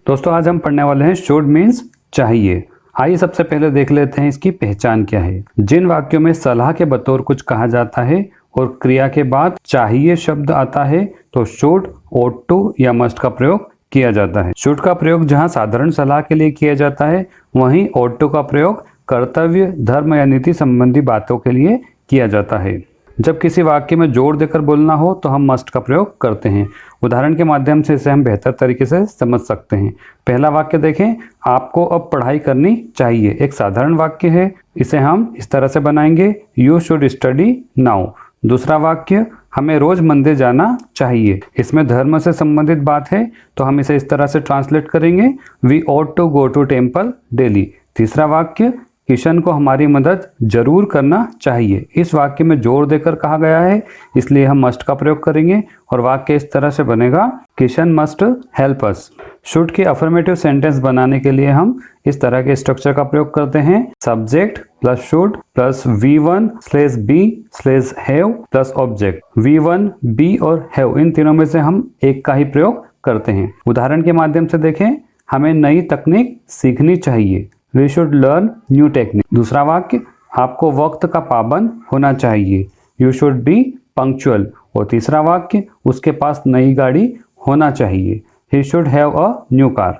दोस्तों आज हम पढ़ने वाले हैं शुड मीन्स चाहिए। आइए सबसे पहले देख लेते हैं इसकी पहचान क्या है। जिन वाक्यों में सलाह के बतौर कुछ कहा जाता है और क्रिया के बाद चाहिए शब्द आता है तो शुड, ought to या must का प्रयोग किया जाता है। शुड का प्रयोग जहां साधारण सलाह के लिए किया जाता है, वहीं ought to का प्रयोग कर्तव्य, धर्म या नीति संबंधी बातों के लिए किया जाता है। जब किसी वाक्य में जोर देकर बोलना हो तो हम मस्ट का प्रयोग करते हैं। उदाहरण के माध्यम से इसे हम बेहतर तरीके से समझ सकते हैं। पहला वाक्य देखें, आपको अब पढ़ाई करनी चाहिए। एक साधारण वाक्य है, इसे हम इस तरह से बनाएंगे, यू शुड स्टडी नाउ। दूसरा वाक्य, हमें रोज मंदिर जाना चाहिए। इसमें धर्म से संबंधित बात है तो हम इसे इस तरह से ट्रांसलेट करेंगे, we ought to go to temple daily। तीसरा वाक्य, किशन को हमारी मदद जरूर करना चाहिए। इस वाक्य में जोर देकर कहा गया है इसलिए हम मस्ट का प्रयोग करेंगे और वाक्य इस तरह से बनेगा, Kishan must help us. Should के अफर्मेटिव सेंटेंस बनाने के लिए हम इस तरह के स्ट्रक्चर का प्रयोग करते हैं, subject plus should plus V1/B/have plus object. V1, B और have इन तीनों में से हम एक का ही प्रयोग करते हैं। उदाहरण के माध्यम से देखें, हमें नई तकनीक सीखनी चाहिए, We should learn new technique। दूसरा वाक्य, आपको वक्त का पाबंद होना चाहिए, You should be punctual। और तीसरा वाक्य, उसके पास नई गाड़ी होना चाहिए, He should have a new car।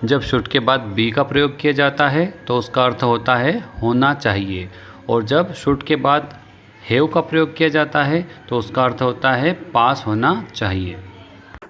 जब शुड के बाद बी का प्रयोग किया जाता है तो उसका अर्थ होता है होना चाहिए, और जब शुड के बाद हैव का प्रयोग किया जाता है तो उसका अर्थ होता है पास होना चाहिए।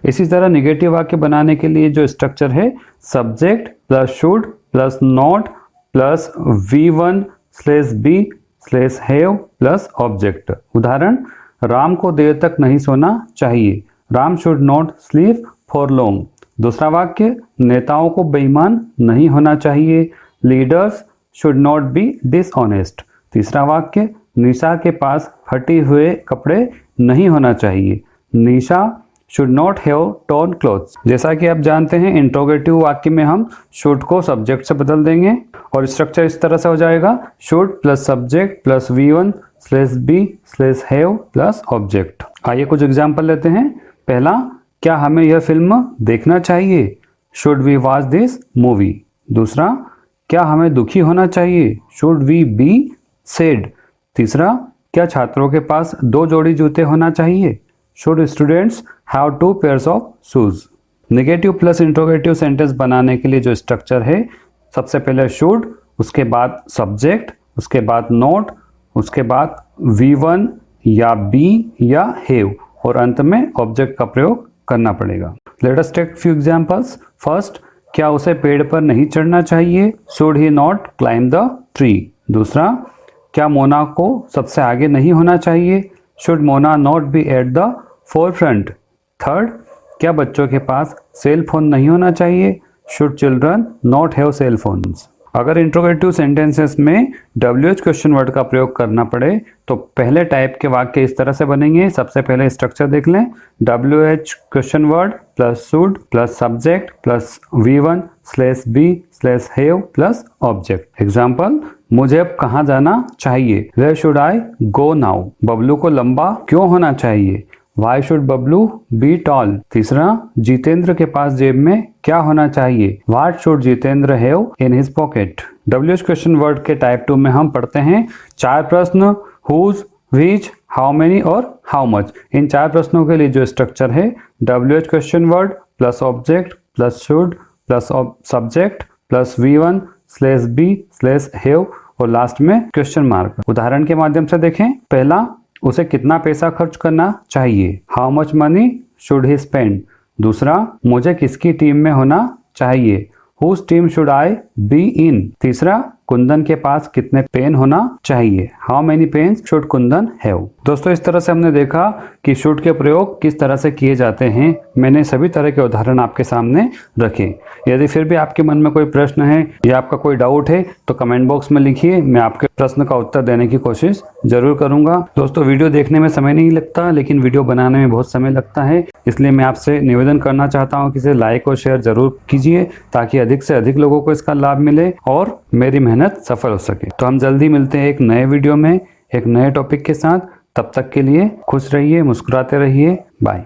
इसी तरह निगेटिव वाक्य बनाने के लिए जो स्ट्रक्चर है, subject plus should plus not plus V1/B/have plus object. उदाहरण, राम को देर तक नहीं सोना चाहिए, Ram should not sleep for long. दूसरा वाक्य, नेताओं को बेईमान नहीं होना चाहिए, leaders should not be dishonest. तीसरा वाक्य, निशा के पास फटे हुए कपड़े नहीं होना चाहिए, Nisha should not have torn clothes. जैसा कि आप जानते हैं, इंट्रोगेटिव वाक्य में हम शुड को सब्जेक्ट से बदल देंगे और स्ट्रक्चर इस तरह से हो जाएगा, should plus subject plus V1/B/have plus object. आइए कुछ एग्जाम्पल लेते हैं। पहला, क्या हमें यह फिल्म देखना चाहिए, should we watch this movie. दूसरा, क्या हमें दुखी होना चाहिए, शुड वी बी सैड। तीसरा, क्या छात्रों के पास 2 जोड़ी जूते होना चाहिए, should students have 2 pairs of shoes. Negative plus interrogative sentence बनाने के लिए जो स्ट्रक्चर है, सबसे पहले शुड, उसके बाद सब्जेक्ट, उसके बाद नॉट, उसके बाद V1 या B या हैव और अंत में ऑब्जेक्ट का प्रयोग करना पड़ेगा। Let us take few examples. First, क्या उसे पेड़ पर नहीं चढ़ना चाहिए, should he not climb the tree. दूसरा, क्या मोना को सबसे आगे नहीं होना चाहिए, should Mona not be at the forefront. Third, क्या बच्चों के पास सेल फोन नहीं होना चाहिए, should children not have cell phones. अगर इंट्रोगेटिव सेंटेंसेस में WH क्वेश्चन वर्ड का प्रयोग करना पड़े तो पहले टाइप के वाक्य इस तरह से बनेंगे। सबसे पहले स्ट्रक्चर देख लें, WH question word plus should plus subject plus V1/B/have plus object. Example, मुझे अब कहाँ जाना चाहिए, where should I go now. Bablu को लंबा क्यों होना चाहिए, why should Bablu be tall. तीसरा, जितेंद्र के पास जेब में क्या होना चाहिए, what should Jitendra have in his pocket. WH question word के टाइप 2 में हम पढ़ते हैं 4 प्रश्न, हुज, व्हिच, हाउ मेनी और हाउ मच। इन 4 प्रश्नों के लिए जो स्ट्रक्चर है, WH question word plus object plus should plus subject plus V1/B/have और लास्ट में क्वेश्चन मार्क। उदाहरण के माध्यम से देखें, पहला, उसे कितना पैसा खर्च करना चाहिए, how much money should he spend. दूसरा, मुझे किसकी टीम में होना चाहिए, whose team should I be in. तीसरा, कुंदन के पास कितने पेन होना चाहिए, how many pens should Kundan have. दोस्तों, इस तरह से हमने देखा कि शुड के प्रयोग किस तरह से किए जाते हैं। मैंने सभी तरह के उदाहरण आपके सामने रखे। यदि फिर भी आपके मन में कोई प्रश्न है या आपका कोई डाउट है तो कमेंट बॉक्स में लिखिए, मैं आपके प्रश्न का उत्तर देने की कोशिश जरूर करूंगा। दोस्तों, वीडियो देखने में समय नहीं लगता लेकिन वीडियो बनाने में बहुत समय लगता है, इसलिए मैं आपसे निवेदन करना चाहता हूँ कि इसे लाइक और शेयर जरूर कीजिए ताकि अधिक से अधिक लोगों को इसका लाभ मिले और मेरी मेहनत सफल हो सके। तो हम जल्दी मिलते हैं एक नए वीडियो में एक नए टॉपिक के साथ। तब तक के लिए खुश रहिए, मुस्कुराते रहिए, बाय।